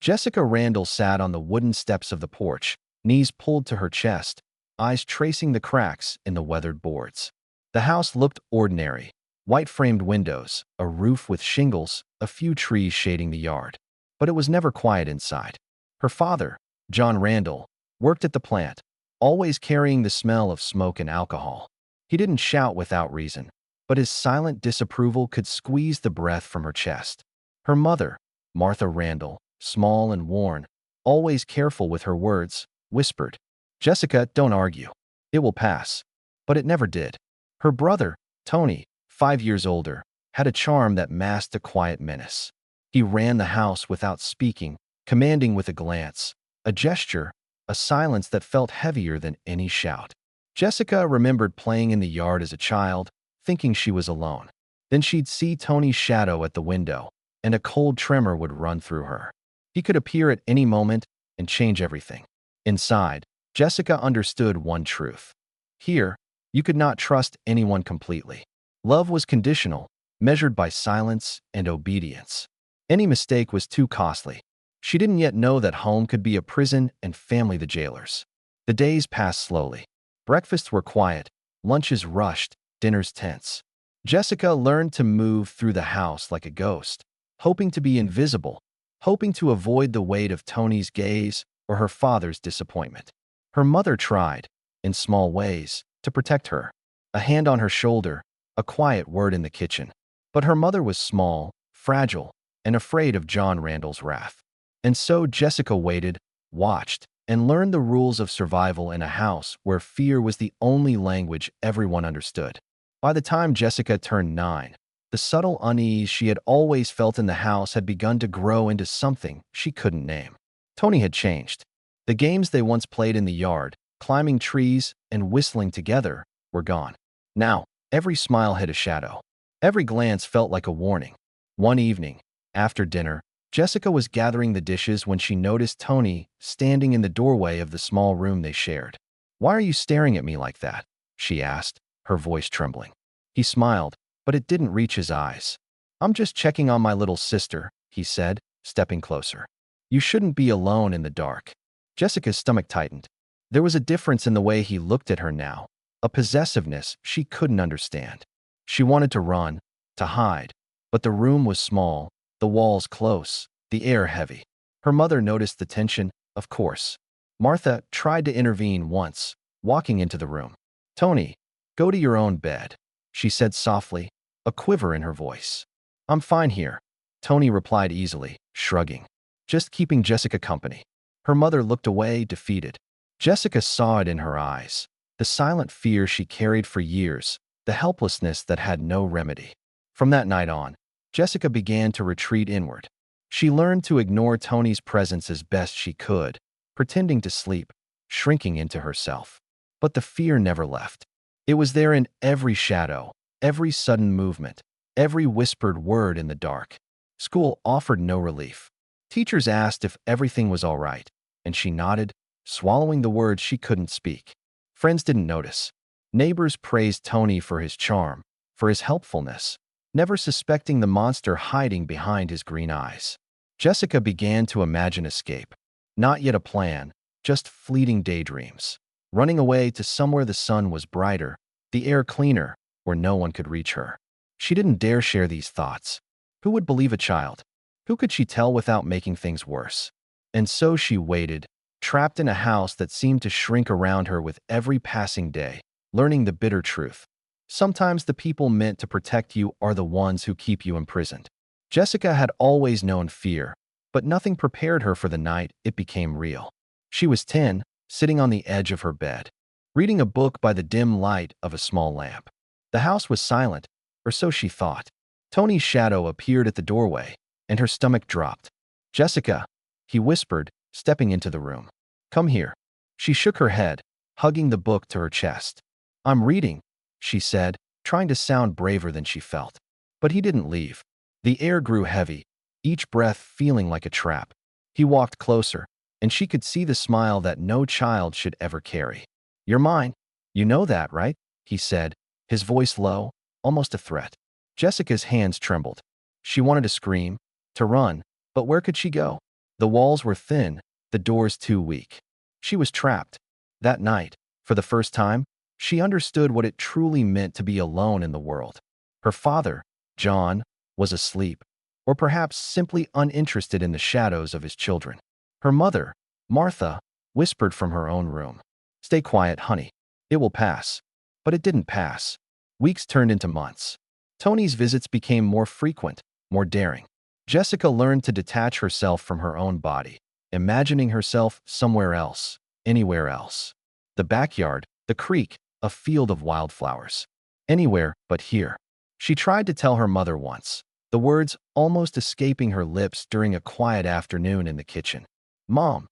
Jessica Randall sat on the wooden steps of the porch, knees pulled to her chest, eyes tracing the cracks in the weathered boards. The house looked ordinary. White-framed windows, a roof with shingles, a few trees shading the yard. But it was never quiet inside. Her father, John Randall, worked at the plant, always carrying the smell of smoke and alcohol. He didn't shout without reason, but his silent disapproval could squeeze the breath from her chest. Her mother, Martha Randall, small and worn, always careful with her words, whispered, "Jessica, don't argue. It will pass." But it never did. Her brother, Tony, 5 years older, had a charm that masked a quiet menace. He ran the house without speaking, commanding with a glance, a gesture, a silence that felt heavier than any shout. Jessica remembered playing in the yard as a child, thinking she was alone. Then she'd see Tony's shadow at the window, and a cold tremor would run through her. He could appear at any moment and change everything. Inside, Jessica understood one truth. Here, you could not trust anyone completely. Love was conditional, measured by silence and obedience. Any mistake was too costly. She didn't yet know that home could be a prison and family the jailers. The days passed slowly. Breakfasts were quiet, lunches rushed, dinners tense. Jessica learned to move through the house like a ghost, hoping to be invisible, hoping to avoid the weight of Tony's gaze or her father's disappointment. Her mother tried, in small ways, to protect her. A hand on her shoulder, a quiet word in the kitchen. But her mother was small, fragile, and afraid of John Randall's wrath. And so Jessica waited, watched, and learned the rules of survival in a house where fear was the only language everyone understood. By the time Jessica turned 9, the subtle unease she had always felt in the house had begun to grow into something she couldn't name. Tony had changed. The games they once played in the yard, climbing trees and whistling together, were gone. Now, every smile hid a shadow. Every glance felt like a warning. One evening, after dinner, Jessica was gathering the dishes when she noticed Tony standing in the doorway of the small room they shared. "Why are you staring at me like that?" she asked, her voice trembling. He smiled, but it didn't reach his eyes. "I'm just checking on my little sister," he said, stepping closer. "You shouldn't be alone in the dark." Jessica's stomach tightened. There was a difference in the way he looked at her now, a possessiveness she couldn't understand. She wanted to run, to hide, but the room was small, the walls close, the air heavy. Her mother noticed the tension, of course. Martha tried to intervene once, walking into the room. "Tony, go to your own bed," she said softly, a quiver in her voice. "I'm fine here," Tony replied easily, shrugging. "Just keeping Jessica company." Her mother looked away, defeated. Jessica saw it in her eyes, the silent fear she carried for years, the helplessness that had no remedy. From that night on, Jessica began to retreat inward. She learned to ignore Tony's presence as best she could, pretending to sleep, shrinking into herself. But the fear never left. It was there in every shadow, every sudden movement, every whispered word in the dark. School offered no relief. Teachers asked if everything was all right, and she nodded, swallowing the words she couldn't speak. Friends didn't notice. Neighbors praised Tony for his charm, for his helpfulness, never suspecting the monster hiding behind his green eyes. Jessica began to imagine escape. Not yet a plan, just fleeting daydreams. Running away to somewhere the sun was brighter, the air cleaner, where no one could reach her. She didn't dare share these thoughts. Who would believe a child? Who could she tell without making things worse? And so she waited, trapped in a house that seemed to shrink around her with every passing day, learning the bitter truth. Sometimes the people meant to protect you are the ones who keep you imprisoned. Jessica had always known fear, but nothing prepared her for the night it became real. She was 10, sitting on the edge of her bed, reading a book by the dim light of a small lamp. The house was silent, or so she thought. Tony's shadow appeared at the doorway, and her stomach dropped. "Jessica," he whispered, stepping into the room. "Come here." She shook her head, hugging the book to her chest. "I'm reading," she said, trying to sound braver than she felt. But he didn't leave. The air grew heavy, each breath feeling like a trap. He walked closer, and she could see the smile that no child should ever carry. "You're mine. You know that, right?" he said, his voice low, almost a threat. Jessica's hands trembled. She wanted to scream, to run, but where could she go? The walls were thin, the doors too weak. She was trapped. That night, for the first time, she understood what it truly meant to be alone in the world. Her father, John, was asleep, or perhaps simply uninterested in the shadows of his children. Her mother, Martha, whispered from her own room, "Stay quiet, honey. It will pass." But it didn't pass. Weeks turned into months. Tony's visits became more frequent, more daring. Jessica learned to detach herself from her own body, imagining herself somewhere else, anywhere else. The backyard, the creek, a field of wildflowers. Anywhere but here. She tried to tell her mother once, the words almost escaping her lips during a quiet afternoon in the kitchen. "Mom,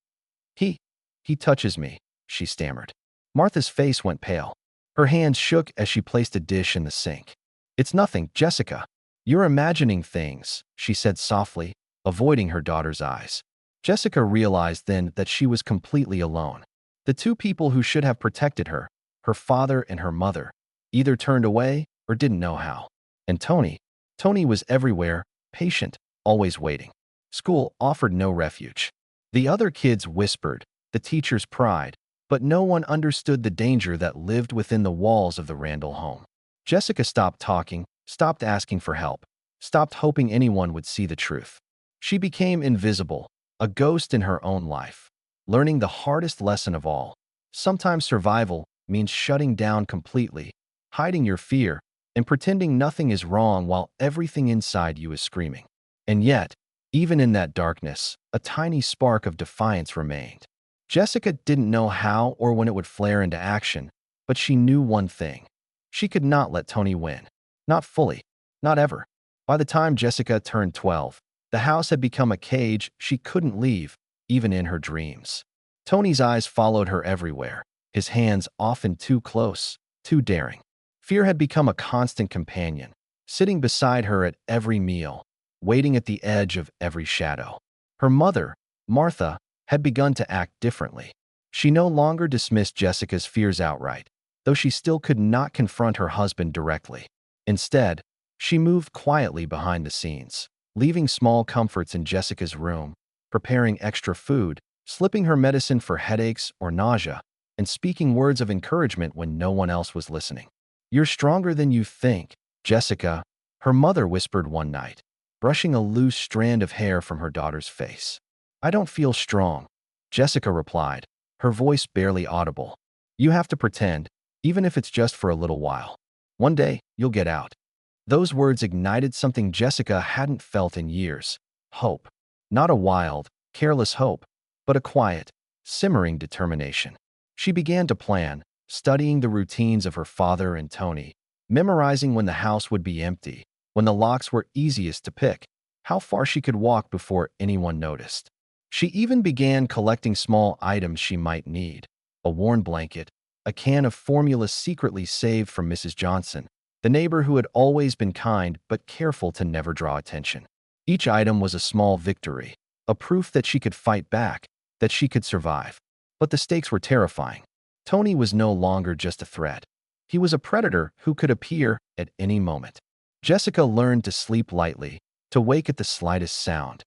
he, he touches me," she stammered. Martha's face went pale. Her hands shook as she placed a dish in the sink. "It's nothing, Jessica. You're imagining things," she said softly, avoiding her daughter's eyes. Jessica realized then that she was completely alone. The two people who should have protected her, her father and her mother, either turned away or didn't know how. And Tony was everywhere, patient, always waiting. School offered no refuge. The other kids whispered, the teachers pried, but no one understood the danger that lived within the walls of the Randall home. Jessica stopped talking, stopped asking for help, stopped hoping anyone would see the truth. She became invisible, a ghost in her own life, learning the hardest lesson of all. Sometimes survival means shutting down completely, hiding your fear, and pretending nothing is wrong while everything inside you is screaming. And yet, even in that darkness, a tiny spark of defiance remained. Jessica didn't know how or when it would flare into action, but she knew one thing. She could not let Tony win. Not fully. Not ever. By the time Jessica turned 12, the house had become a cage she couldn't leave, even in her dreams. Tony's eyes followed her everywhere, his hands often too close, too daring. Fear had become a constant companion, sitting beside her at every meal, waiting at the edge of every shadow. Her mother, Martha, had begun to act differently. She no longer dismissed Jessica's fears outright, though she still could not confront her husband directly. Instead, she moved quietly behind the scenes, leaving small comforts in Jessica's room, preparing extra food, slipping her medicine for headaches or nausea, and speaking words of encouragement when no one else was listening. "You're stronger than you think, Jessica," her mother whispered one night, brushing a loose strand of hair from her daughter's face. "I don't feel strong," Jessica replied, her voice barely audible. "You have to pretend, even if it's just for a little while. One day, you'll get out." Those words ignited something Jessica hadn't felt in years. Hope. Not a wild, careless hope, but a quiet, simmering determination. She began to plan, studying the routines of her father and Tony, memorizing when the house would be empty, when the locks were easiest to pick, how far she could walk before anyone noticed. She even began collecting small items she might need: a worn blanket, a can of formula secretly saved from Mrs. Johnson, the neighbor who had always been kind but careful to never draw attention. Each item was a small victory, a proof that she could fight back, that she could survive. But the stakes were terrifying. Tony was no longer just a threat. He was a predator who could appear at any moment. Jessica learned to sleep lightly, to wake at the slightest sound,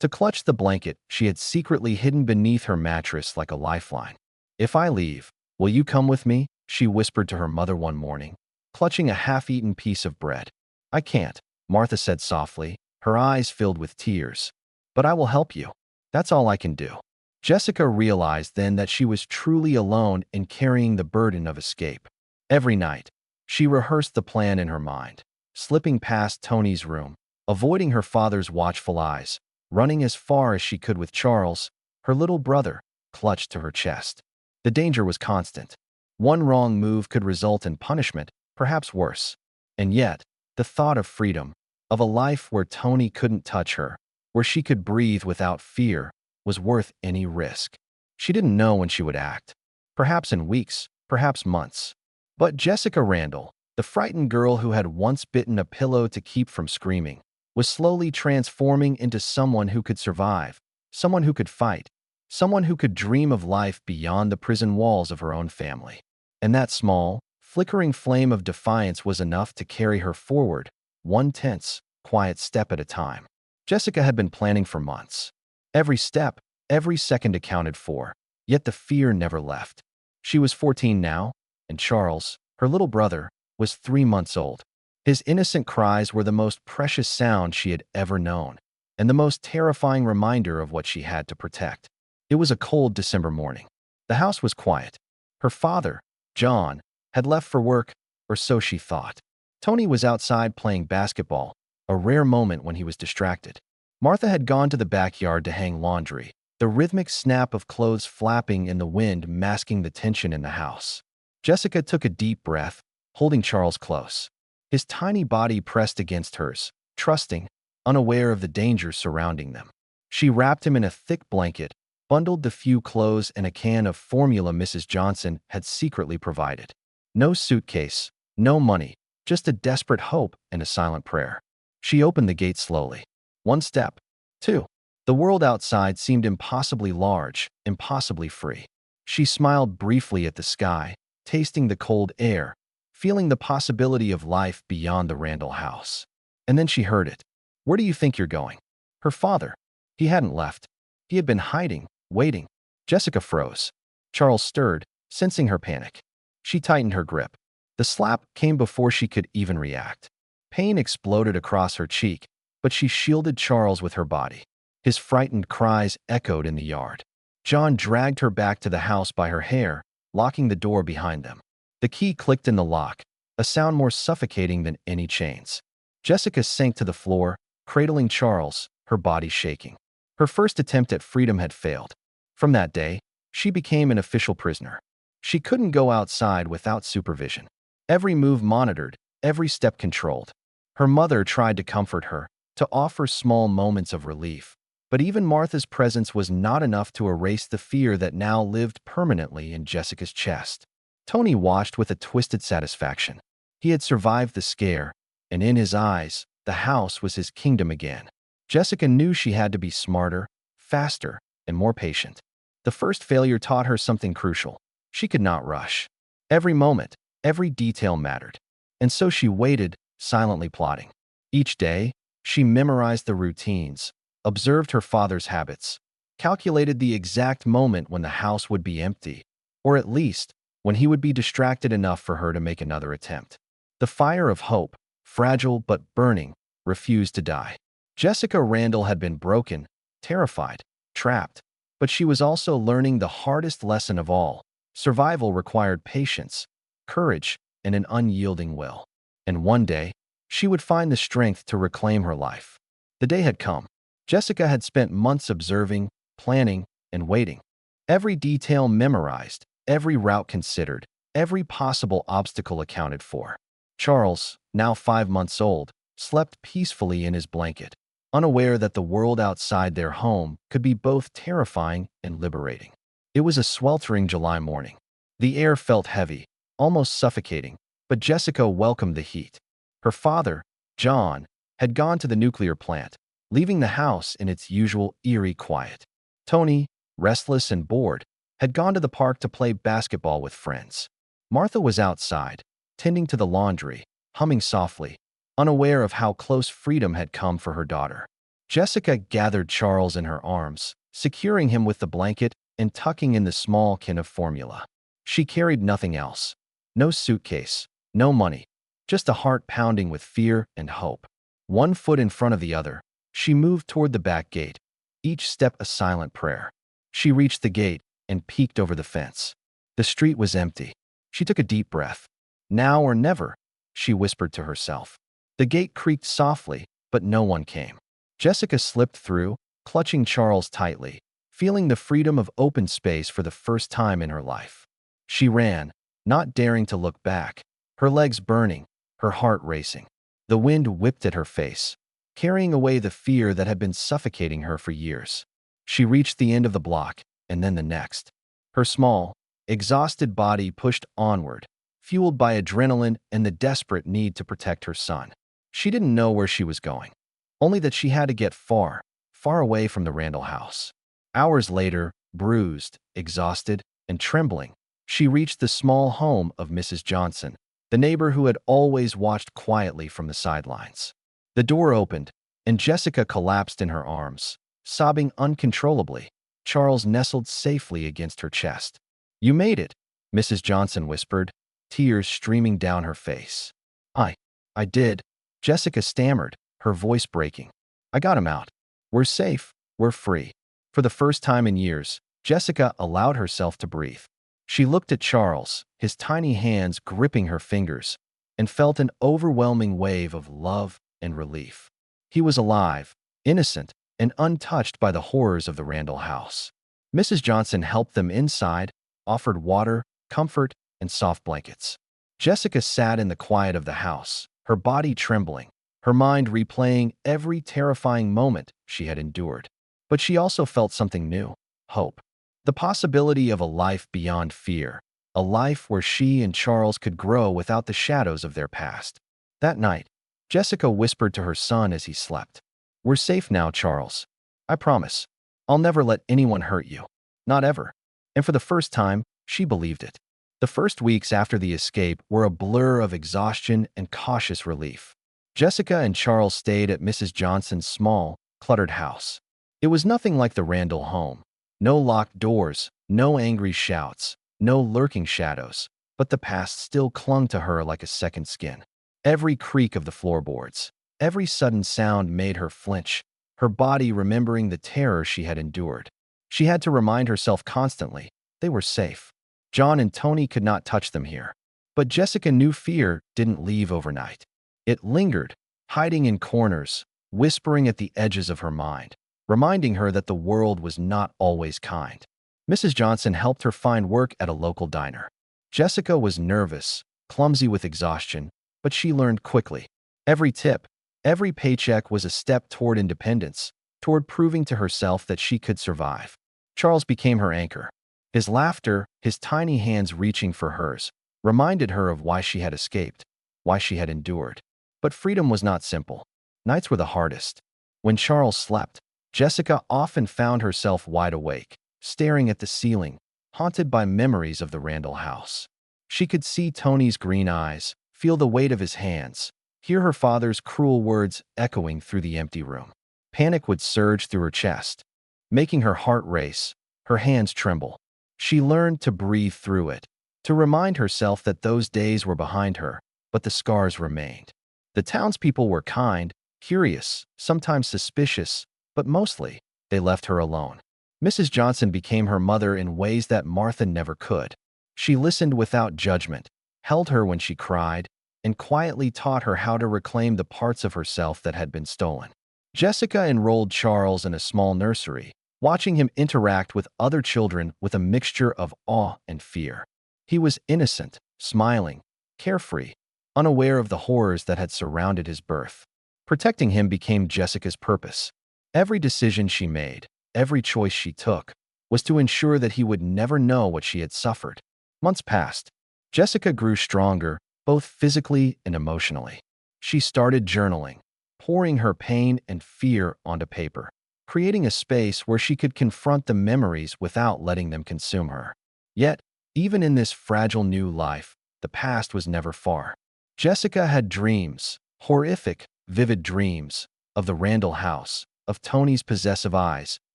to clutch the blanket she had secretly hidden beneath her mattress like a lifeline. "If I leave, will you come with me?" she whispered to her mother one morning, clutching a half-eaten piece of bread. "I can't," Martha said softly, her eyes filled with tears. "But I will help you. That's all I can do." Jessica realized then that she was truly alone in carrying the burden of escape. Every night, she rehearsed the plan in her mind, slipping past Tony's room, avoiding her father's watchful eyes, running as far as she could with Charles, her little brother, clutched to her chest. The danger was constant. One wrong move could result in punishment, perhaps worse. And yet, the thought of freedom, of a life where Tony couldn't touch her, where she could breathe without fear, was worth any risk. She didn't know when she would act. Perhaps in weeks, perhaps months. But Jessica Randall, the frightened girl who had once bitten a pillow to keep from screaming, was slowly transforming into someone who could survive, someone who could fight, someone who could dream of life beyond the prison walls of her own family. And that small, flickering flame of defiance was enough to carry her forward, one tense, quiet step at a time. Jessica had been planning for months. Every step, every second accounted for, yet the fear never left. She was 14 now, and Charles, her little brother, was 3 months old. His innocent cries were the most precious sound she had ever known, and the most terrifying reminder of what she had to protect. It was a cold December morning. The house was quiet. Her father, John, had left for work, or so she thought. Tony was outside playing basketball, a rare moment when he was distracted. Martha had gone to the backyard to hang laundry, the rhythmic snap of clothes flapping in the wind masking the tension in the house. Jessica took a deep breath, holding Charles close. His tiny body pressed against hers, trusting, unaware of the dangers surrounding them. She wrapped him in a thick blanket, bundled the few clothes and a can of formula Mrs. Johnson had secretly provided. No suitcase, no money, just a desperate hope and a silent prayer. She opened the gate slowly. One step. Two. The world outside seemed impossibly large, impossibly free. She smiled briefly at the sky, tasting the cold air, feeling the possibility of life beyond the Randall house. And then she heard it. "Where do you think you're going?" Her father. He hadn't left. He had been hiding, waiting. Jessica froze. Charles stirred, sensing her panic. She tightened her grip. The slap came before she could even react. Pain exploded across her cheek, but she shielded Charles with her body. His frightened cries echoed in the yard. John dragged her back to the house by her hair, locking the door behind them. The key clicked in the lock, a sound more suffocating than any chains. Jessica sank to the floor, cradling Charles, her body shaking. Her first attempt at freedom had failed. From that day, she became an official prisoner. She couldn't go outside without supervision. Every move monitored, every step controlled. Her mother tried to comfort her, to offer small moments of relief. But even Martha's presence was not enough to erase the fear that now lived permanently in Jessica's chest. Tony watched with a twisted satisfaction. He had survived the scare, and in his eyes, the house was his kingdom again. Jessica knew she had to be smarter, faster, and more patient. The first failure taught her something crucial. She could not rush. Every moment, every detail mattered. And so she waited, silently plotting. Each day, she memorized the routines, observed her father's habits, calculated the exact moment when the house would be empty, or at least, when he would be distracted enough for her to make another attempt. The fire of hope, fragile but burning, refused to die. Jessica Randall had been broken, terrified, trapped, but she was also learning the hardest lesson of all. Survival required patience, courage, and an unyielding will. And one day, she would find the strength to reclaim her life. The day had come. Jessica had spent months observing, planning, and waiting. Every detail memorized, every route considered, every possible obstacle accounted for. Charles, now 5 months old, slept peacefully in his blanket, unaware that the world outside their home could be both terrifying and liberating. It was a sweltering July morning. The air felt heavy, almost suffocating, but Jessica welcomed the heat. Her father, John, had gone to the nuclear plant, leaving the house in its usual eerie quiet. Tony, restless and bored, had gone to the park to play basketball with friends. Martha was outside, tending to the laundry, humming softly, unaware of how close freedom had come for her daughter. Jessica gathered Charles in her arms, securing him with the blanket and tucking in the small can of formula. She carried nothing else. No suitcase, no money, just a heart pounding with fear and hope. One foot in front of the other, she moved toward the back gate, each step a silent prayer. She reached the gate and peeked over the fence. The street was empty. She took a deep breath. Now or never, she whispered to herself. The gate creaked softly, but no one came. Jessica slipped through, clutching Charles tightly, feeling the freedom of open space for the first time in her life. She ran, not daring to look back, her legs burning, her heart racing. The wind whipped at her face, carrying away the fear that had been suffocating her for years. She reached the end of the block, and then the next. Her small, exhausted body pushed onward, fueled by adrenaline and the desperate need to protect her son. She didn't know where she was going, only that she had to get far, far away from the Randall house. Hours later, bruised, exhausted, and trembling, she reached the small home of Mrs. Johnson, the neighbor who had always watched quietly from the sidelines. The door opened, and Jessica collapsed in her arms, sobbing uncontrollably. Charles nestled safely against her chest. "You made it," Mrs. Johnson whispered, tears streaming down her face. I, I did," Jessica stammered, her voice breaking. "I got him out. We're safe, we're free." For the first time in years, Jessica allowed herself to breathe. She looked at Charles, his tiny hands gripping her fingers, and felt an overwhelming wave of love and relief. He was alive, innocent, and untouched by the horrors of the Randall house. Mrs. Johnson helped them inside, offered water, comfort, and soft blankets. Jessica sat in the quiet of the house, her body trembling, her mind replaying every terrifying moment she had endured. But she also felt something new: hope. The possibility of a life beyond fear, a life where she and Charles could grow without the shadows of their past. That night, Jessica whispered to her son as he slept, "We're safe now, Charles. I promise. I'll never let anyone hurt you. Not ever." And for the first time, she believed it. The first weeks after the escape were a blur of exhaustion and cautious relief. Jessica and Charles stayed at Mrs. Johnson's small, cluttered house. It was nothing like the Randall home. No locked doors, no angry shouts, no lurking shadows, but the past still clung to her like a second skin. Every creak of the floorboards, every sudden sound made her flinch, her body remembering the terror she had endured. She had to remind herself constantly they were safe. John and Tony could not touch them here. But Jessica knew fear didn't leave overnight. It lingered, hiding in corners, whispering at the edges of her mind, reminding her that the world was not always kind. Mrs. Johnson helped her find work at a local diner. Jessica was nervous, clumsy with exhaustion, but she learned quickly. Every tip, every paycheck was a step toward independence, toward proving to herself that she could survive. Charles became her anchor. His laughter, his tiny hands reaching for hers, reminded her of why she had escaped, why she had endured. But freedom was not simple. Nights were the hardest. When Charles slept, Jessica often found herself wide awake, staring at the ceiling, haunted by memories of the Randall house. She could see Tony's green eyes, feel the weight of his hands, hear her father's cruel words echoing through the empty room. Panic would surge through her chest, making her heart race, her hands tremble. She learned to breathe through it, to remind herself that those days were behind her, but the scars remained. The townspeople were kind, curious, sometimes suspicious, but mostly, they left her alone. Mrs. Johnson became her mother in ways that Martha never could. She listened without judgment, held her when she cried, and quietly taught her how to reclaim the parts of herself that had been stolen. Jessica enrolled Charles in a small nursery, watching him interact with other children with a mixture of awe and fear. He was innocent, smiling, carefree, unaware of the horrors that had surrounded his birth. Protecting him became Jessica's purpose. Every decision she made, every choice she took, was to ensure that he would never know what she had suffered. Months passed. Jessica grew stronger, both physically and emotionally. She started journaling, pouring her pain and fear onto paper, creating a space where she could confront the memories without letting them consume her. Yet, even in this fragile new life, the past was never far. Jessica had dreams, horrific, vivid dreams, of the Randall house, of Tony's possessive eyes,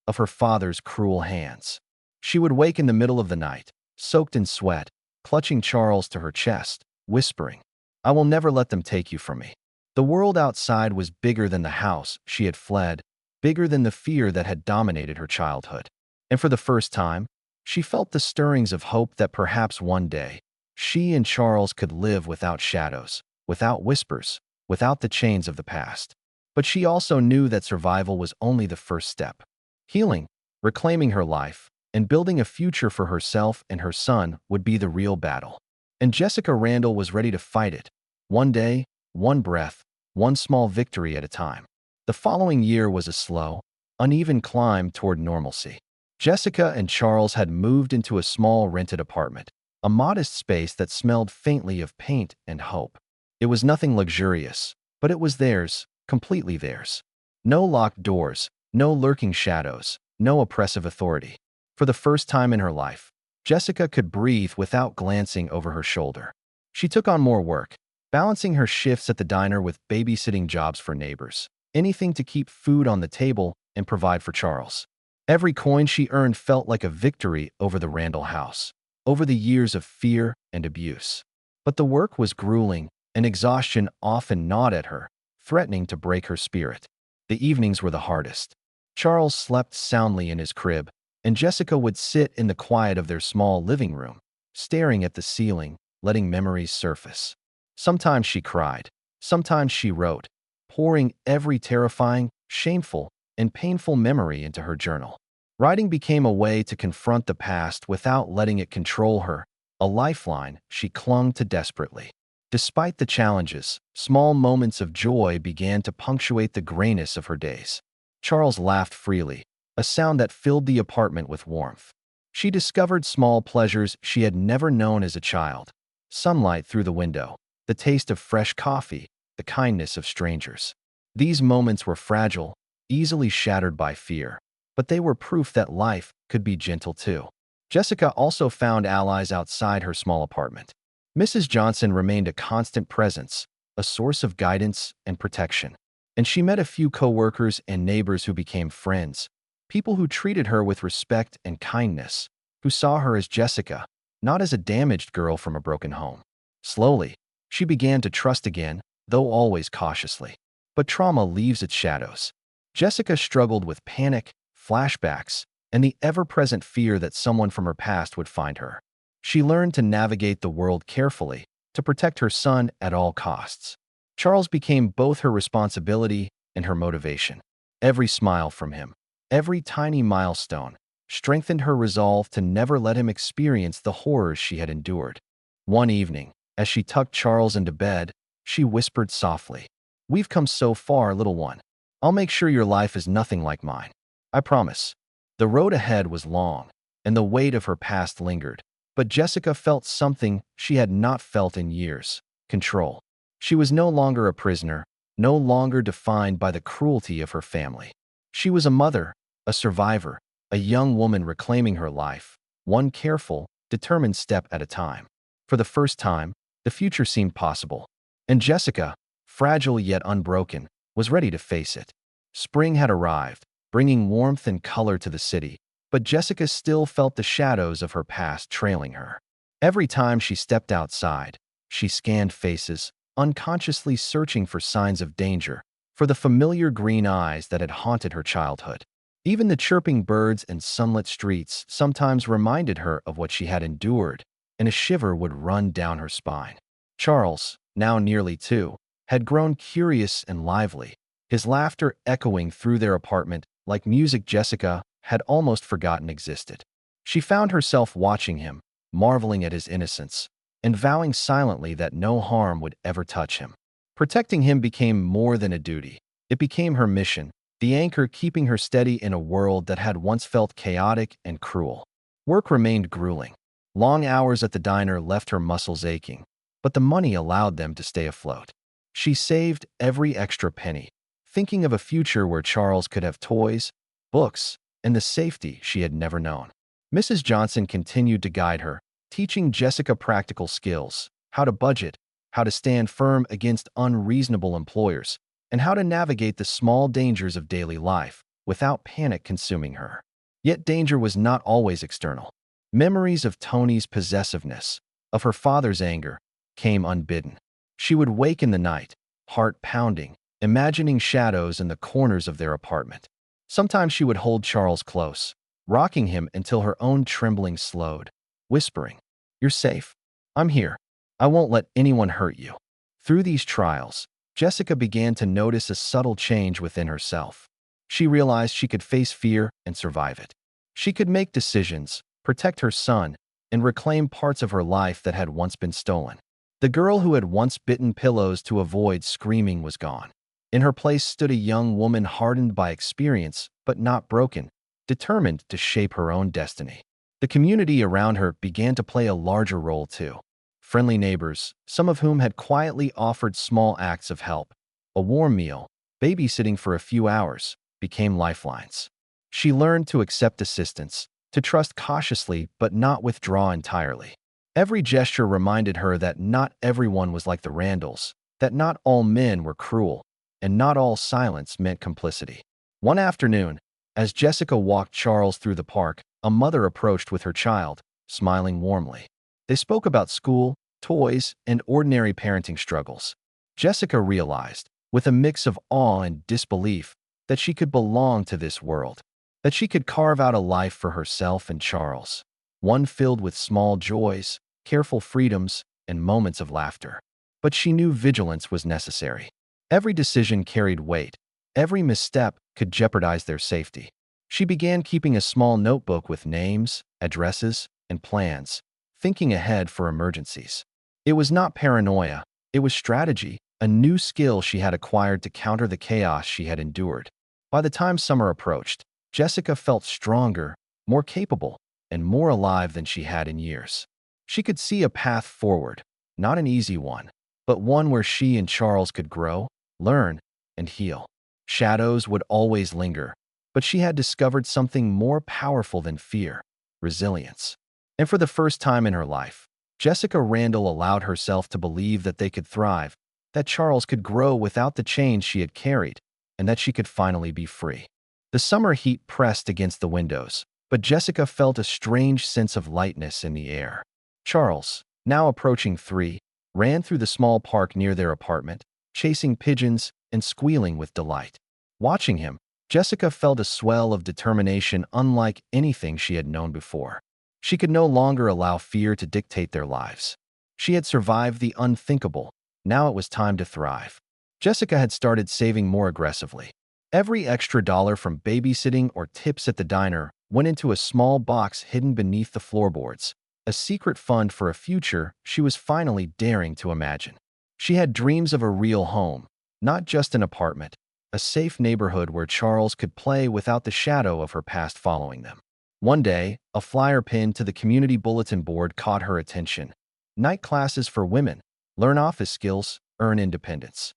of her father's cruel hands. She would wake in the middle of the night, soaked in sweat, clutching Charles to her chest, whispering, "I will never let them take you from me." The world outside was bigger than the house she had fled, bigger than the fear that had dominated her childhood. And for the first time, she felt the stirrings of hope that perhaps one day, she and Charles could live without shadows, without whispers, without the chains of the past. But she also knew that survival was only the first step. Healing, reclaiming her life, and building a future for herself and her son would be the real battle. And Jessica Randall was ready to fight it, one day, one breath, one small victory at a time. The following year was a slow, uneven climb toward normalcy. Jessica and Charles had moved into a small rented apartment, a modest space that smelled faintly of paint and hope. It was nothing luxurious, but it was theirs, completely theirs. No locked doors, no lurking shadows, no oppressive authority. For the first time in her life, Jessica could breathe without glancing over her shoulder. She took on more work, balancing her shifts at the diner with babysitting jobs for neighbors, anything to keep food on the table and provide for Charles. Every coin she earned felt like a victory over the Randall house, over the years of fear and abuse. But the work was grueling, and exhaustion often gnawed at her, threatening to break her spirit. The evenings were the hardest. Charles slept soundly in his crib, and Jessica would sit in the quiet of their small living room, staring at the ceiling, letting memories surface. Sometimes she cried. Sometimes she wrote, pouring every terrifying, shameful, and painful memory into her journal. Writing became a way to confront the past without letting it control her, a lifeline she clung to desperately. Despite the challenges, small moments of joy began to punctuate the grayness of her days. Charles laughed freely, a sound that filled the apartment with warmth. She discovered small pleasures she had never known as a child: sunlight through the window, the taste of fresh coffee, the kindness of strangers. These moments were fragile, easily shattered by fear, but they were proof that life could be gentle too. Jessica also found allies outside her small apartment. Mrs. Johnson remained a constant presence, a source of guidance and protection. And she met a few coworkers and neighbors who became friends, people who treated her with respect and kindness, who saw her as Jessica, not as a damaged girl from a broken home. Slowly, she began to trust again, though always cautiously. But trauma leaves its shadows. Jessica struggled with panic, flashbacks, and the ever-present fear that someone from her past would find her. She learned to navigate the world carefully, to protect her son at all costs. Charles became both her responsibility and her motivation. Every smile from him, every tiny milestone, strengthened her resolve to never let him experience the horrors she had endured. One evening, as she tucked Charles into bed, she whispered softly, "We've come so far, little one. I'll make sure your life is nothing like mine. I promise." The road ahead was long, and the weight of her past lingered. But Jessica felt something she had not felt in years: control. She was no longer a prisoner, no longer defined by the cruelty of her family. She was a mother, a survivor, a young woman reclaiming her life, one careful, determined step at a time. For the first time, the future seemed possible. And Jessica, fragile yet unbroken, was ready to face it. Spring had arrived, bringing warmth and color to the city, but Jessica still felt the shadows of her past trailing her. Every time she stepped outside, she scanned faces, unconsciously searching for signs of danger, for the familiar green eyes that had haunted her childhood. Even the chirping birds and sunlit streets sometimes reminded her of what she had endured, and a shiver would run down her spine. Charles, now nearly 2, had grown curious and lively, his laughter echoing through their apartment like music Jessica had almost forgotten existed. She found herself watching him, marveling at his innocence, and vowing silently that no harm would ever touch him. Protecting him became more than a duty. It became her mission, the anchor keeping her steady in a world that had once felt chaotic and cruel. Work remained grueling. Long hours at the diner left her muscles aching, but the money allowed them to stay afloat. She saved every extra penny, thinking of a future where Charles could have toys, books, and the safety she had never known. Mrs. Johnson continued to guide her, teaching Jessica practical skills: how to budget, how to stand firm against unreasonable employers, and how to navigate the small dangers of daily life without panic consuming her. Yet danger was not always external. Memories of Tony's possessiveness, of her father's anger, came unbidden. She would wake in the night, heart pounding, imagining shadows in the corners of their apartment. Sometimes she would hold Charles close, rocking him until her own trembling slowed, whispering, "You're safe. I'm here. I won't let anyone hurt you." Through these trials, Jessica began to notice a subtle change within herself. She realized she could face fear and survive it. She could make decisions, protect her son, and reclaim parts of her life that had once been stolen. The girl who had once bitten pillows to avoid screaming was gone. In her place stood a young woman hardened by experience, but not broken, determined to shape her own destiny. The community around her began to play a larger role too. Friendly neighbors, some of whom had quietly offered small acts of help, a warm meal, babysitting for a few hours, became lifelines. She learned to accept assistance, to trust cautiously but not withdraw entirely. Every gesture reminded her that not everyone was like the Randalls, that not all men were cruel, and not all silence meant complicity. One afternoon, As Jessica walked Charles through the park, a mother approached with her child, smiling warmly. They spoke about school, toys, and ordinary parenting struggles. Jessica realized, with a mix of awe and disbelief, that she could belong to this world, that she could carve out a life for herself and Charles, one filled with small joys, careful freedoms, and moments of laughter. But she knew vigilance was necessary. Every decision carried weight. Every misstep could jeopardize their safety. She began keeping a small notebook with names, addresses, and plans, thinking ahead for emergencies. It was not paranoia, it was strategy, a new skill she had acquired to counter the chaos she had endured. By the time summer approached, Jessica felt stronger, more capable, and more alive than she had in years. She could see a path forward, not an easy one, but one where she and Charles could grow, learn, and heal. Shadows would always linger, but she had discovered something more powerful than fear: resilience. And for the first time in her life, Jessica Randall allowed herself to believe that they could thrive, that Charles could grow without the chains she had carried, and that she could finally be free. The summer heat pressed against the windows, but Jessica felt a strange sense of lightness in the air. Charles, now approaching 3, ran through the small park near their apartment, chasing pigeons and squealing with delight. Watching him, Jessica felt a swell of determination unlike anything she had known before. She could no longer allow fear to dictate their lives. She had survived the unthinkable. Now it was time to thrive. Jessica had started saving more aggressively. Every extra dollar from babysitting or tips at the diner went into a small box hidden beneath the floorboards, a secret fund for a future she was finally daring to imagine. She had dreams of a real home, not just an apartment, a safe neighborhood where Charles could play without the shadow of her past following them. One day, a flyer pinned to the community bulletin board caught her attention. Night classes for women. Learn office skills, earn independence.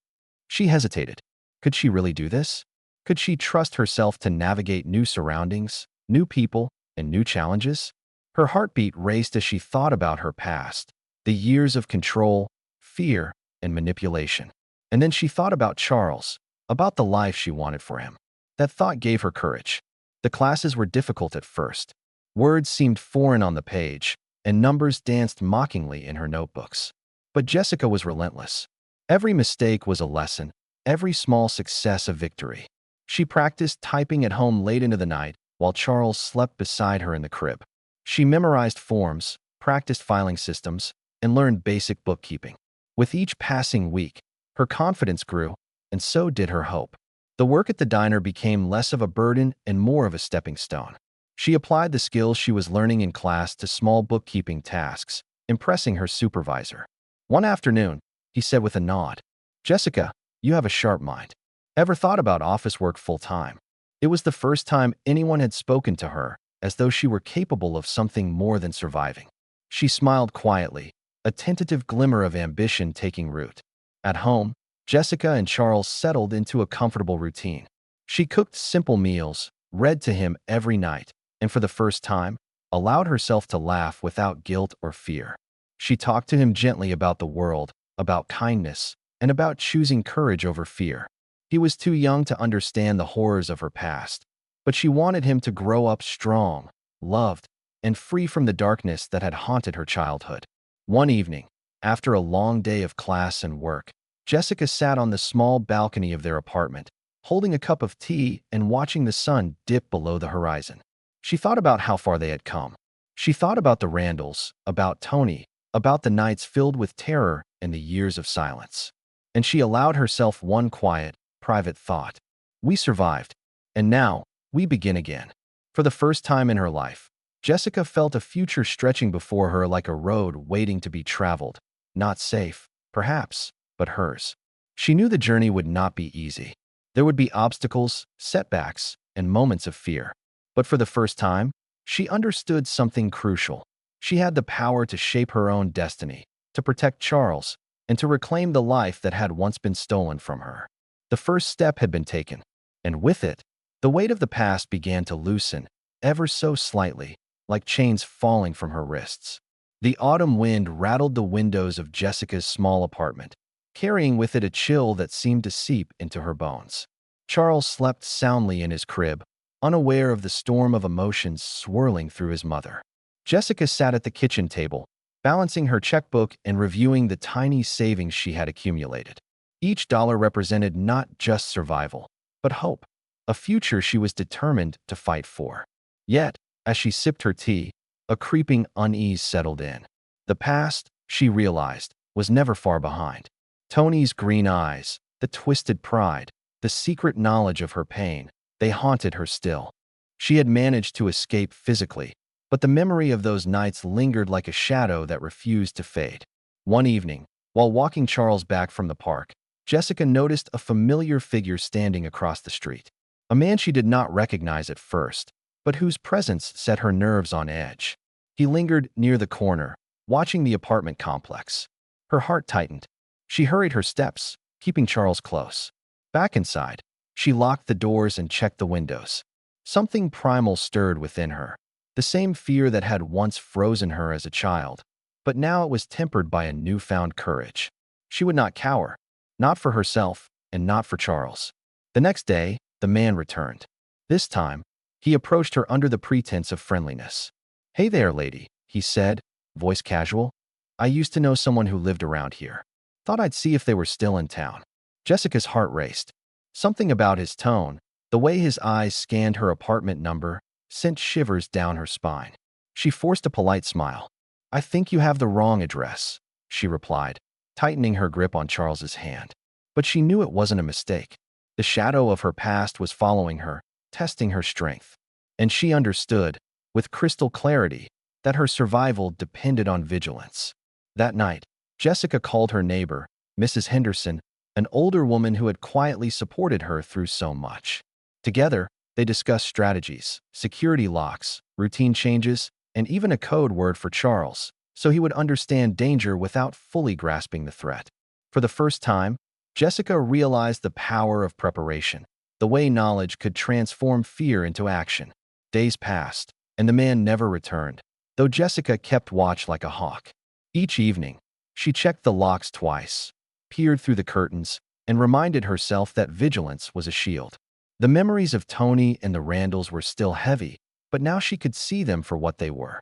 She hesitated. Could she really do this? Could she trust herself to navigate new surroundings, new people, and new challenges? Her heartbeat raced as she thought about her past, the years of control, fear, and manipulation. And then she thought about Charles, about the life she wanted for him. That thought gave her courage. The classes were difficult at first. Words seemed foreign on the page, and numbers danced mockingly in her notebooks. But Jessica was relentless. Every mistake was a lesson, every small success a victory. She practiced typing at home late into the night while Charles slept beside her in the crib. She memorized forms, practiced filing systems, and learned basic bookkeeping. With each passing week, her confidence grew, and so did her hope. The work at the diner became less of a burden and more of a stepping stone. She applied the skills she was learning in class to small bookkeeping tasks, impressing her supervisor. One afternoon, he said with a nod, "Jessica, you have a sharp mind. Ever thought about office work full-time?" It was the first time anyone had spoken to her, as though she were capable of something more than surviving. She smiled quietly, a tentative glimmer of ambition taking root. At home, Jessica and Charles settled into a comfortable routine. She cooked simple meals, read to him every night, and for the first time, allowed herself to laugh without guilt or fear. She talked to him gently about the world, about kindness, and about choosing courage over fear. He was too young to understand the horrors of her past, but she wanted him to grow up strong, loved, and free from the darkness that had haunted her childhood. One evening, after a long day of class and work, Jessica sat on the small balcony of their apartment, holding a cup of tea and watching the sun dip below the horizon. She thought about how far they had come. She thought about the Randalls, about Tony, about the nights filled with terror and the years of silence. And she allowed herself one quiet, private thought. We survived, and now we begin again. For the first time in her life, Jessica felt a future stretching before her like a road waiting to be traveled. Not safe, perhaps, but hers. She knew the journey would not be easy. There would be obstacles, setbacks, and moments of fear. But for the first time, she understood something crucial. She had the power to shape her own destiny, to protect Charles, and to reclaim the life that had once been stolen from her. The first step had been taken, and with it, the weight of the past began to loosen, ever so slightly, like chains falling from her wrists. The autumn wind rattled the windows of Jessica's small apartment, carrying with it a chill that seemed to seep into her bones. Charles slept soundly in his crib, unaware of the storm of emotions swirling through his mother. Jessica sat at the kitchen table, balancing her checkbook and reviewing the tiny savings she had accumulated. Each dollar represented not just survival, but hope, a future she was determined to fight for. Yet, as she sipped her tea, a creeping unease settled in. The past, she realized, was never far behind. Tony's green eyes, the twisted pride, the secret knowledge of her pain, they haunted her still. She had managed to escape physically, but the memory of those nights lingered like a shadow that refused to fade. One evening, while walking Charles back from the park, Jessica noticed a familiar figure standing across the street. A man she did not recognize at first, but whose presence set her nerves on edge. He lingered near the corner, watching the apartment complex. Her heart tightened. She hurried her steps, keeping Charles close. Back inside, she locked the doors and checked the windows. Something primal stirred within her, the same fear that had once frozen her as a child, but now it was tempered by a newfound courage. She would not cower, not for herself and not for Charles. The next day, the man returned. This time, he approached her under the pretense of friendliness. "Hey there, lady," he said, voice casual. "I used to know someone who lived around here. Thought I'd see if they were still in town." Jessica's heart raced. Something about his tone, the way his eyes scanned her apartment number, sent shivers down her spine. She forced a polite smile. "I think you have the wrong address," she replied, tightening her grip on Charles's hand. But she knew it wasn't a mistake. The shadow of her past was following her, testing her strength. And she understood, with crystal clarity, that her survival depended on vigilance. That night, Jessica called her neighbor, Mrs. Henderson, an older woman who had quietly supported her through so much. Together, they discussed strategies, security locks, routine changes, and even a code word for Charles, so he would understand danger without fully grasping the threat. For the first time, Jessica realized the power of preparation, the way knowledge could transform fear into action. Days passed, and the man never returned, though Jessica kept watch like a hawk. Each evening, she checked the locks twice, peered through the curtains, and reminded herself that vigilance was a shield. The memories of Tony and the Randalls were still heavy, but now she could see them for what they were.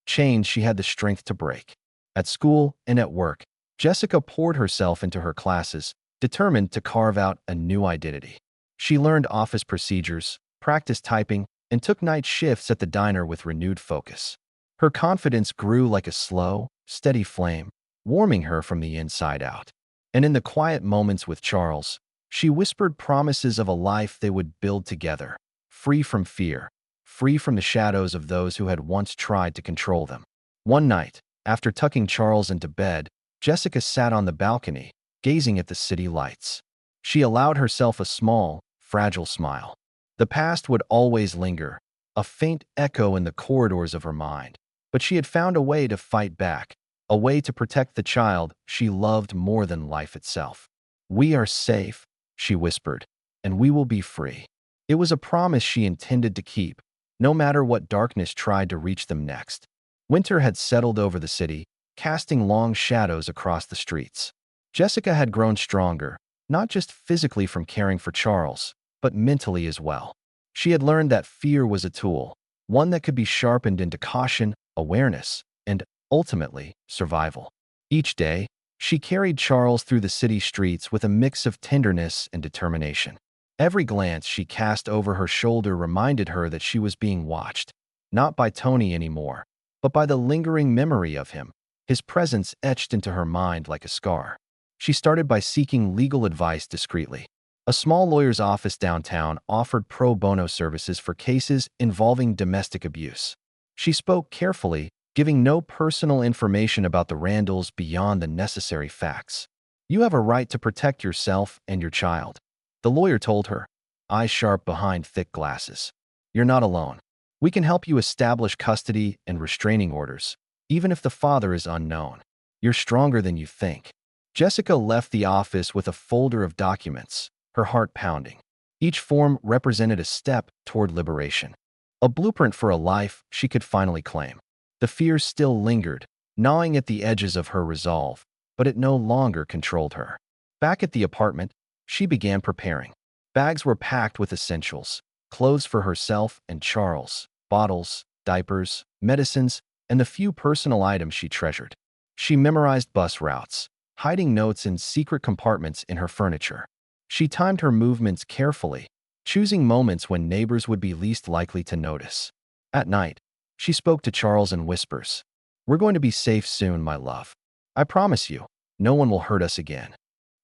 Chains she had the strength to break. At school and at work, Jessica poured herself into her classes, determined to carve out a new identity. She learned office procedures, practiced typing, and took night shifts at the diner with renewed focus. Her confidence grew like a slow, steady flame, warming her from the inside out. And in the quiet moments with Charles, she whispered promises of a life they would build together, free from fear, free from the shadows of those who had once tried to control them. One night, after tucking Charles into bed, Jessica sat on the balcony, gazing at the city lights. She allowed herself a small, fragile smile. The past would always linger, a faint echo in the corridors of her mind, but she had found a way to fight back, a way to protect the child she loved more than life itself. "We are safe," she whispered, "and we will be free." It was a promise she intended to keep, no matter what darkness tried to reach them next. Winter had settled over the city, casting long shadows across the streets. Jessica had grown stronger, not just physically from caring for Charles, but mentally as well. She had learned that fear was a tool, one that could be sharpened into caution, awareness, and, ultimately, survival. Each day, she carried Charles through the city streets with a mix of tenderness and determination. Every glance she cast over her shoulder reminded her that she was being watched, not by Tony anymore, but by the lingering memory of him, his presence etched into her mind like a scar. She started by seeking legal advice discreetly. A small lawyer's office downtown offered pro bono services for cases involving domestic abuse. She spoke carefully, giving no personal information about the Randalls beyond the necessary facts. "You have a right to protect yourself and your child," the lawyer told her, eyes sharp behind thick glasses. "You're not alone. We can help you establish custody and restraining orders, even if the father is unknown. You're stronger than you think." Jessica left the office with a folder of documents, her heart pounding. Each form represented a step toward liberation, a blueprint for a life she could finally claim. The fear still lingered, gnawing at the edges of her resolve, but it no longer controlled her. Back at the apartment, she began preparing. Bags were packed with essentials: clothes for herself and Charles, bottles, diapers, medicines, and the few personal items she treasured. She memorized bus routes, hiding notes in secret compartments in her furniture. She timed her movements carefully, choosing moments when neighbors would be least likely to notice. At night, she spoke to Charles in whispers. "We're going to be safe soon, my love. I promise you, no one will hurt us again."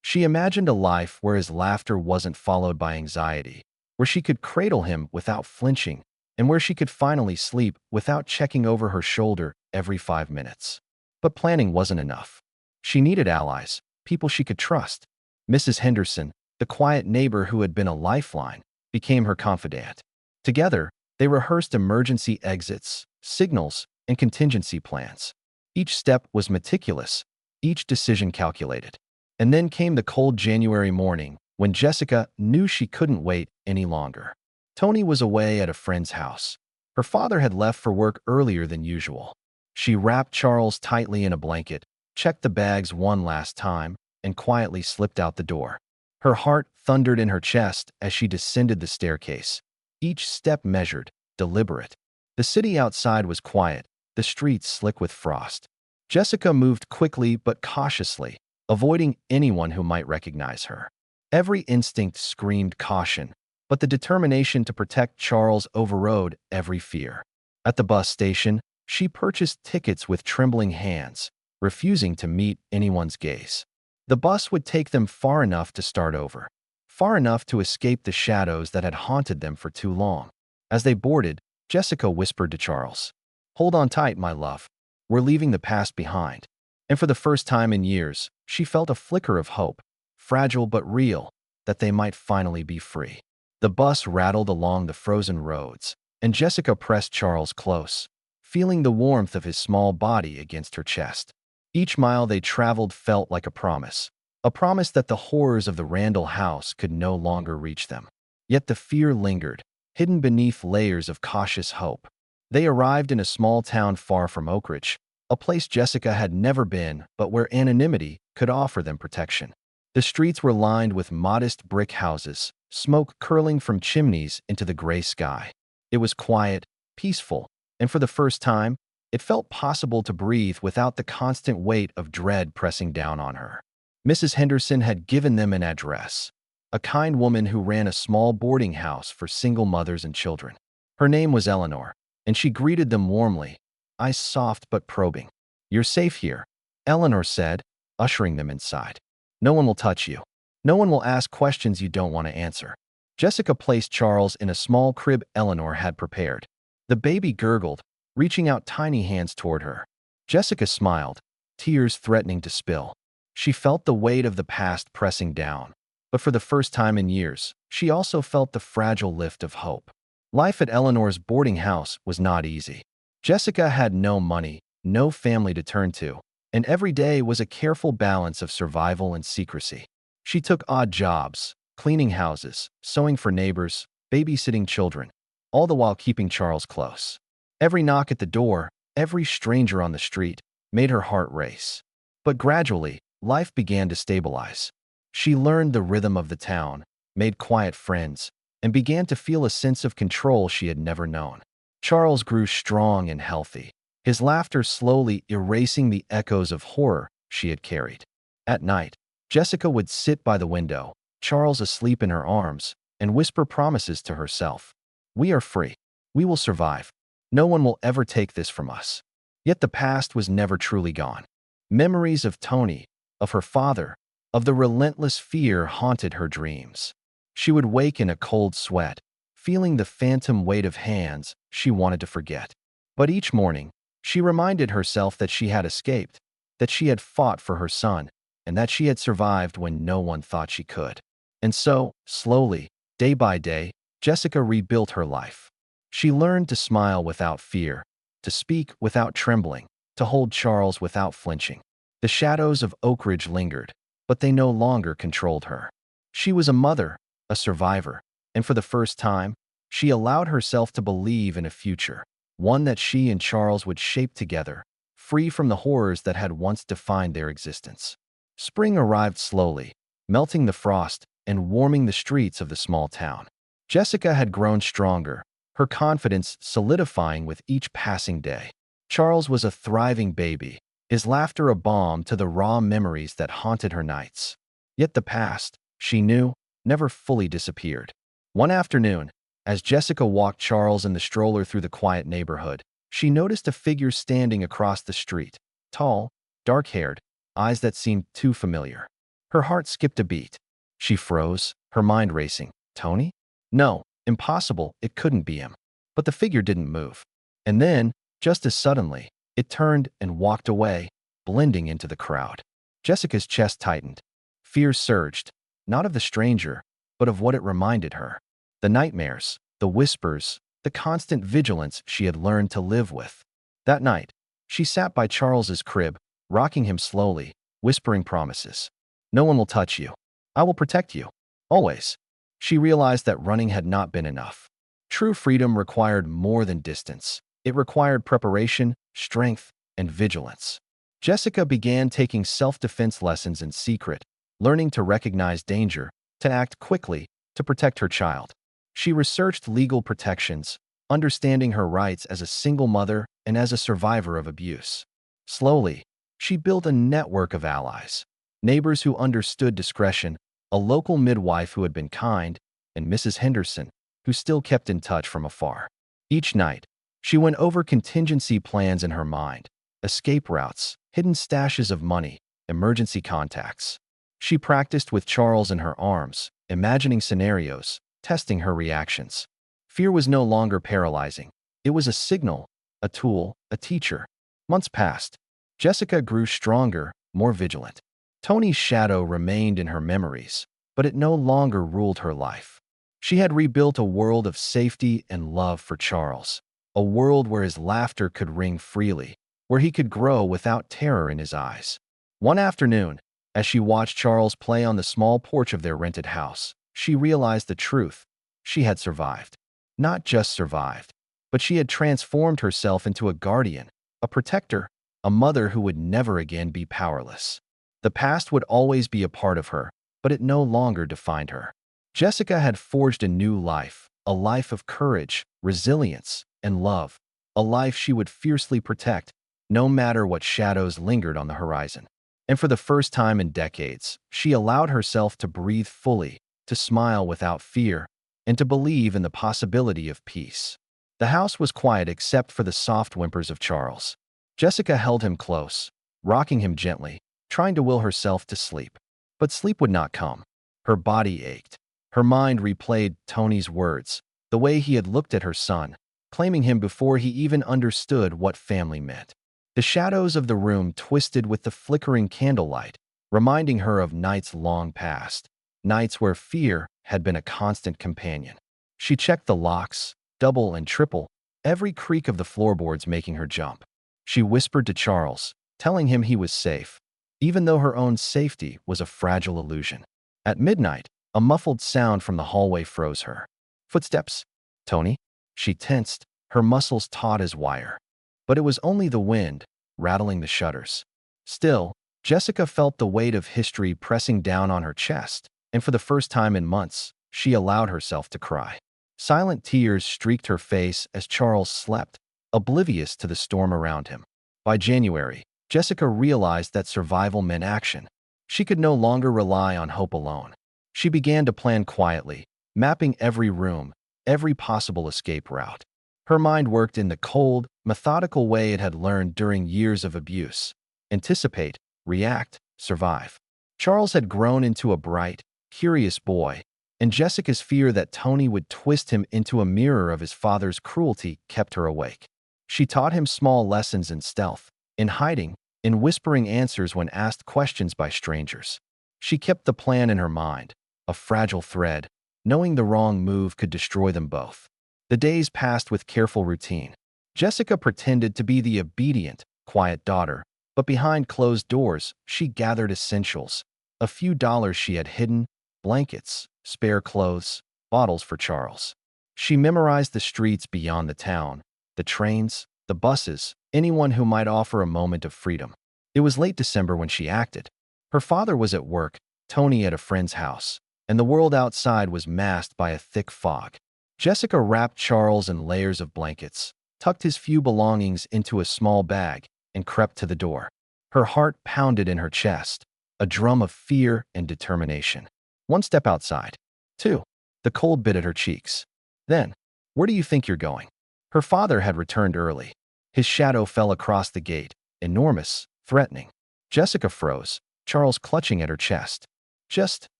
She imagined a life where his laughter wasn't followed by anxiety, where she could cradle him without flinching, and where she could finally sleep without checking over her shoulder every 5 minutes. But planning wasn't enough. She needed allies, people she could trust. Mrs. Henderson, the quiet neighbor who had been a lifeline, became her confidant. Together, they rehearsed emergency exits, signals, and contingency plans. Each step was meticulous, each decision calculated. And then came the cold January morning when Jessica knew she couldn't wait any longer. Tony was away at a friend's house. Her father had left for work earlier than usual. She wrapped Charles tightly in a blanket, checked the bags one last time, and quietly slipped out the door. Her heart thundered in her chest as she descended the staircase. Each step measured, deliberate. The city outside was quiet, the streets slick with frost. Jessica moved quickly but cautiously, avoiding anyone who might recognize her. Every instinct screamed caution, but the determination to protect Charles overrode every fear. At the bus station, she purchased tickets with trembling hands, refusing to meet anyone's gaze. The bus would take them far enough to start over, far enough to escape the shadows that had haunted them for too long. As they boarded, Jessica whispered to Charles, "Hold on tight, my love. We're leaving the past behind." And for the first time in years, she felt a flicker of hope, fragile but real, that they might finally be free. The bus rattled along the frozen roads, and Jessica pressed Charles close, feeling the warmth of his small body against her chest. Each mile they traveled felt like a promise that the horrors of the Randall house could no longer reach them. Yet the fear lingered, hidden beneath layers of cautious hope. They arrived in a small town far from Oak Ridge, a place Jessica had never been, but where anonymity could offer them protection. The streets were lined with modest brick houses, smoke curling from chimneys into the gray sky. It was quiet, peaceful, and for the first time, it felt possible to breathe without the constant weight of dread pressing down on her. Mrs. Henderson had given them an address, a kind woman who ran a small boarding house for single mothers and children. Her name was Eleanor, and she greeted them warmly, eyes soft but probing. "You're safe here," Eleanor said, ushering them inside. "No one will touch you. No one will ask questions you don't want to answer." Jessica placed Charles in a small crib Eleanor had prepared. The baby gurgled, reaching out tiny hands toward her. Jessica smiled, tears threatening to spill. She felt the weight of the past pressing down, but for the first time in years, she also felt the fragile lift of hope. Life at Eleanor's boarding house was not easy. Jessica had no money, no family to turn to, and every day was a careful balance of survival and secrecy. She took odd jobs, cleaning houses, sewing for neighbors, babysitting children, all the while keeping Charles close. Every knock at the door, every stranger on the street, made her heart race. But gradually, life began to stabilize. She learned the rhythm of the town, made quiet friends, and began to feel a sense of control she had never known. Charles grew strong and healthy, his laughter slowly erasing the echoes of horror she had carried. At night, Jessica would sit by the window, Charles asleep in her arms, and whisper promises to herself. "We are free. We will survive. No one will ever take this from us." Yet the past was never truly gone. Memories of Tony, of her father, of the relentless fear haunted her dreams. She would wake in a cold sweat, feeling the phantom weight of hands she wanted to forget. But each morning, she reminded herself that she had escaped, that she had fought for her son, and that she had survived when no one thought she could. And so, slowly, day by day, Jessica rebuilt her life. She learned to smile without fear, to speak without trembling, to hold Charles without flinching. The shadows of Oak Ridge lingered, but they no longer controlled her. She was a mother, a survivor, and for the first time, she allowed herself to believe in a future, one that she and Charles would shape together, free from the horrors that had once defined their existence. Spring arrived slowly, melting the frost and warming the streets of the small town. Jessica had grown stronger, her confidence solidifying with each passing day. Charles was a thriving baby, his laughter a balm to the raw memories that haunted her nights. Yet the past, she knew, never fully disappeared. One afternoon, as Jessica walked Charles in the stroller through the quiet neighborhood, she noticed a figure standing across the street, tall, dark-haired, eyes that seemed too familiar. Her heart skipped a beat. She froze, her mind racing. Tony? No, impossible, it couldn't be him. But the figure didn't move. And then, just as suddenly, it turned and walked away, blending into the crowd. Jessica's chest tightened. Fear surged, not of the stranger, but of what it reminded her. The nightmares, the whispers, the constant vigilance she had learned to live with. That night, she sat by Charles's crib, rocking him slowly, whispering promises. No one will touch you. I will protect you. Always. She realized that running had not been enough. True freedom required more than distance. It required preparation, strength, and vigilance. Jessica began taking self-defense lessons in secret, learning to recognize danger, to act quickly, to protect her child. She researched legal protections, understanding her rights as a single mother and as a survivor of abuse. Slowly, she built a network of allies, neighbors who understood discretion, a local midwife who had been kind, and Mrs. Henderson, who still kept in touch from afar. Each night, she went over contingency plans in her mind, escape routes, hidden stashes of money, emergency contacts. She practiced with Charles in her arms, imagining scenarios, testing her reactions. Fear was no longer paralyzing. It was a signal, a tool, a teacher. Months passed. Jessica grew stronger, more vigilant. Tony's shadow remained in her memories, but it no longer ruled her life. She had rebuilt a world of safety and love for Charles, a world where his laughter could ring freely, where he could grow without terror in his eyes. One afternoon, as she watched Charles play on the small porch of their rented house, she realized the truth. She had survived. Not just survived, but she had transformed herself into a guardian, a protector, a mother who would never again be powerless. The past would always be a part of her, but it no longer defined her. Jessica had forged a new life, a life of courage, resilience, and love, a life she would fiercely protect, no matter what shadows lingered on the horizon. And for the first time in decades, she allowed herself to breathe fully, to smile without fear, and to believe in the possibility of peace. The house was quiet except for the soft whimpers of Charles. Jessica held him close, rocking him gently, trying to will herself to sleep. But sleep would not come. Her body ached. Her mind replayed Tony's words, the way he had looked at her son, claiming him before he even understood what family meant. The shadows of the room twisted with the flickering candlelight, reminding her of nights long past, nights where fear had been a constant companion. She checked the locks, double and triple, every creak of the floorboards making her jump. She whispered to Charles, telling him he was safe, even though her own safety was a fragile illusion. At midnight, a muffled sound from the hallway froze her. Footsteps. Tony? She tensed, her muscles taut as wire. But it was only the wind, rattling the shutters. Still, Jessica felt the weight of history pressing down on her chest, and for the first time in months, she allowed herself to cry. Silent tears streaked her face as Charles slept, oblivious to the storm around him. By January, Jessica realized that survival meant action. She could no longer rely on hope alone. She began to plan quietly, mapping every room, every possible escape route. Her mind worked in the cold, methodical way it had learned during years of abuse. Anticipate, react, survive. Charles had grown into a bright, curious boy, and Jessica's fear that Tony would twist him into a mirror of his father's cruelty kept her awake. She taught him small lessons in stealth, in hiding, in whispering answers when asked questions by strangers. She kept the plan in her mind, a fragile thread, knowing the wrong move could destroy them both. The days passed with careful routine. Jessica pretended to be the obedient, quiet daughter, but behind closed doors, she gathered essentials. A few dollars she had hidden, blankets, spare clothes, bottles for Charles. She memorized the streets beyond the town, the trains, the buses, anyone who might offer a moment of freedom. It was late December when she acted. Her father was at work, Tony at a friend's house. and the world outside was masked by a thick fog. Jessica wrapped Charles in layers of blankets, tucked his few belongings into a small bag, and crept to the door. Her heart pounded in her chest, a drum of fear and determination. One step outside. Two. The cold bit at her cheeks. Then, where do you think you're going? Her father had returned early. His shadow fell across the gate, enormous, threatening. Jessica froze, Charles clutching at her chest. Just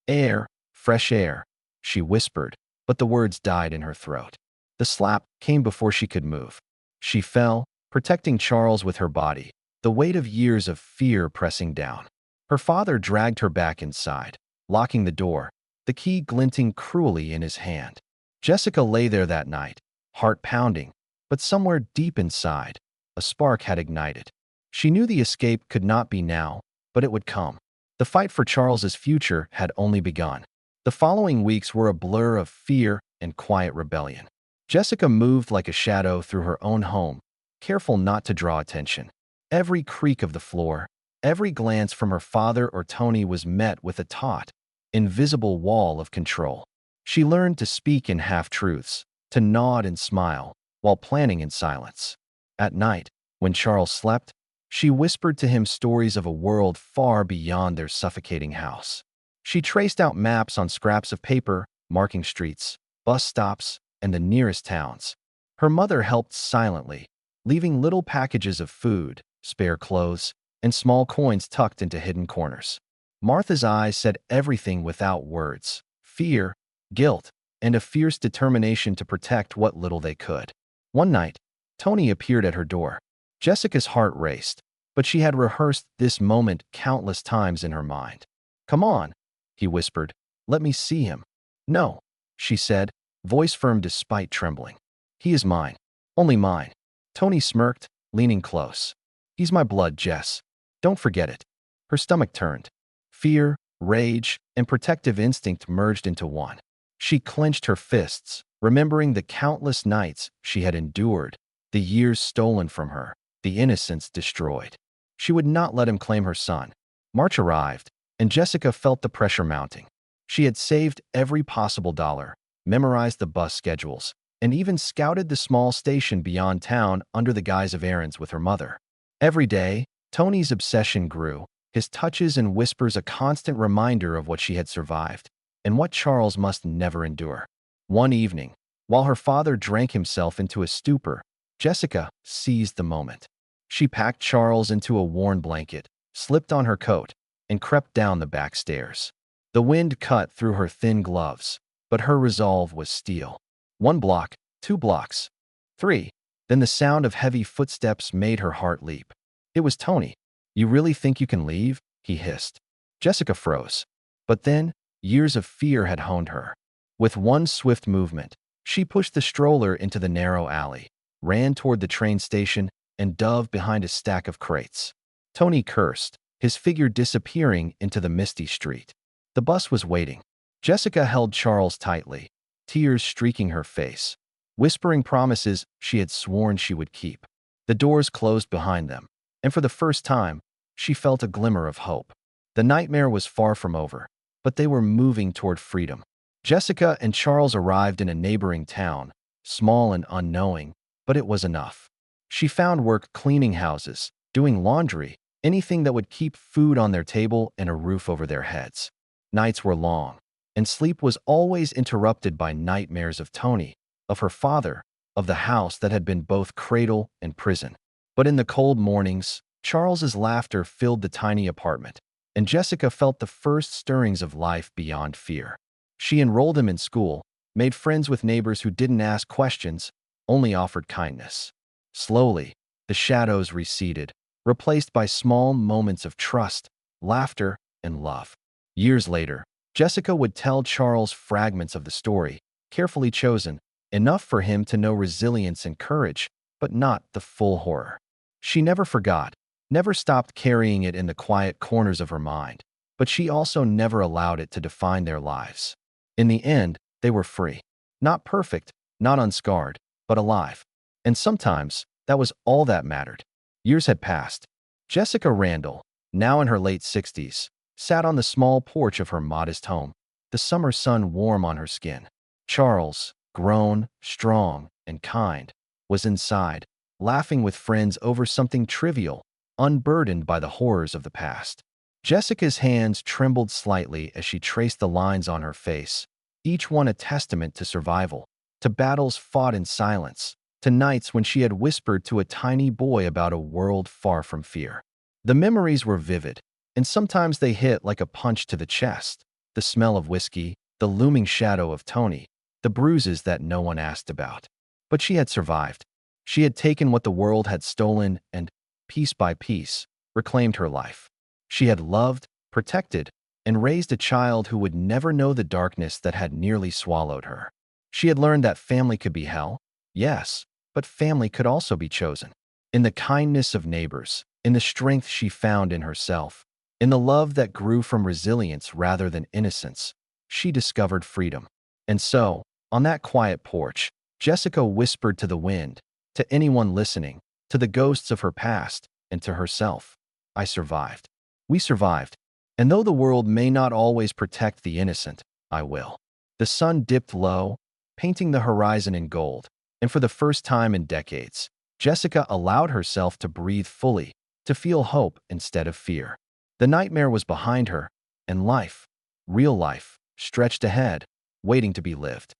air, fresh air, she whispered, but the words died in her throat. The slap came before she could move. She fell, protecting Charles with her body, the weight of years of fear pressing down. Her father dragged her back inside, locking the door, the key glinting cruelly in his hand. Jessica lay there that night, heart pounding, but somewhere deep inside, a spark had ignited. She knew the escape could not be now, but it would come. The fight for Charles's future had only begun. The following weeks were a blur of fear and quiet rebellion. Jessica moved like a shadow through her own home, careful not to draw attention. Every creak of the floor, every glance from her father or Tony was met with a taut, invisible wall of control. She learned to speak in half-truths, to nod and smile, while planning in silence. At night, when Charles slept, she whispered to him stories of a world far beyond their suffocating house. She traced out maps on scraps of paper, marking streets, bus stops, and the nearest towns. Her mother helped silently, leaving little packages of food, spare clothes, and small coins tucked into hidden corners. Martha's eyes said everything without words: fear, guilt, and a fierce determination to protect what little they could. One night, Tony appeared at her door. Jessica's heart raced, but she had rehearsed this moment countless times in her mind. "Come on," he whispered. "Let me see him." "No," she said, voice firm despite trembling. "He is mine. Only mine." Tony smirked, leaning close. "He's my blood, Jess. Don't forget it." Her stomach turned. Fear, rage, and protective instinct merged into one. She clenched her fists, remembering the countless nights she had endured, the years stolen from her, the innocence destroyed. She would not let him claim her son. March arrived, and Jessica felt the pressure mounting. She had saved every possible dollar, memorized the bus schedules, and even scouted the small station beyond town under the guise of errands with her mother. Every day, Tony's obsession grew, his touches and whispers a constant reminder of what she had survived, and what Charles must never endure. One evening, while her father drank himself into a stupor, Jessica seized the moment. She packed Charles into a worn blanket, slipped on her coat, and crept down the back stairs. The wind cut through her thin gloves, but her resolve was steel. 1 block, 2 blocks, 3. Then the sound of heavy footsteps made her heart leap. It was Tony. "You really think you can leave?" he hissed. Jessica froze. But then, years of fear had honed her. With one swift movement, she pushed the stroller into the narrow alley, ran toward the train station, and dove behind a stack of crates. Tony cursed, his figure disappearing into the misty street. The bus was waiting. Jessica held Charles tightly, tears streaking her face, whispering promises she had sworn she would keep. The doors closed behind them, and for the first time, she felt a glimmer of hope. The nightmare was far from over, but they were moving toward freedom. Jessica and Charles arrived in a neighboring town, small and unknowing, but it was enough. She found work cleaning houses, doing laundry, anything that would keep food on their table and a roof over their heads. Nights were long, and sleep was always interrupted by nightmares of Tony, of her father, of the house that had been both cradle and prison. But in the cold mornings, Charles's laughter filled the tiny apartment, and Jessica felt the first stirrings of life beyond fear. She enrolled him in school, made friends with neighbors who didn't ask questions, only offered kindness. Slowly, the shadows receded, replaced by small moments of trust, laughter, and love. Years later, Jessica would tell Charles fragments of the story, carefully chosen, enough for him to know resilience and courage, but not the full horror. She never forgot, never stopped carrying it in the quiet corners of her mind, but she also never allowed it to define their lives. In the end, they were free. Not perfect, not unscarred, but alive. And sometimes, that was all that mattered. Years had passed. Jessica Randall, now in her late 60s, sat on the small porch of her modest home. the summer sun warm on her skin. Charles, grown, strong, and kind, was inside, laughing with friends over something trivial, unburdened by the horrors of the past. Jessica's hands trembled slightly as she traced the lines on her face, each one a testament to survival, to battles fought in silence, to nights when she had whispered to a tiny boy about a world far from fear. The memories were vivid, and sometimes they hit like a punch to the chest. The smell of whiskey, the looming shadow of Tony, the bruises that no one asked about. But she had survived. She had taken what the world had stolen and, piece by piece, reclaimed her life. She had loved, protected, and raised a child who would never know the darkness that had nearly swallowed her. She had learned that family could be hell, yes, but family could also be chosen. In the kindness of neighbors, in the strength she found in herself, in the love that grew from resilience rather than innocence, she discovered freedom. And so, on that quiet porch, Jessica whispered to the wind, to anyone listening, to the ghosts of her past, and to herself, "I survived. We survived. And though the world may not always protect the innocent, I will." The sun dipped low, painting the horizon in gold, and for the first time in decades, Jessica allowed herself to breathe fully, to feel hope instead of fear. The nightmare was behind her, and life, real life, stretched ahead, waiting to be lived.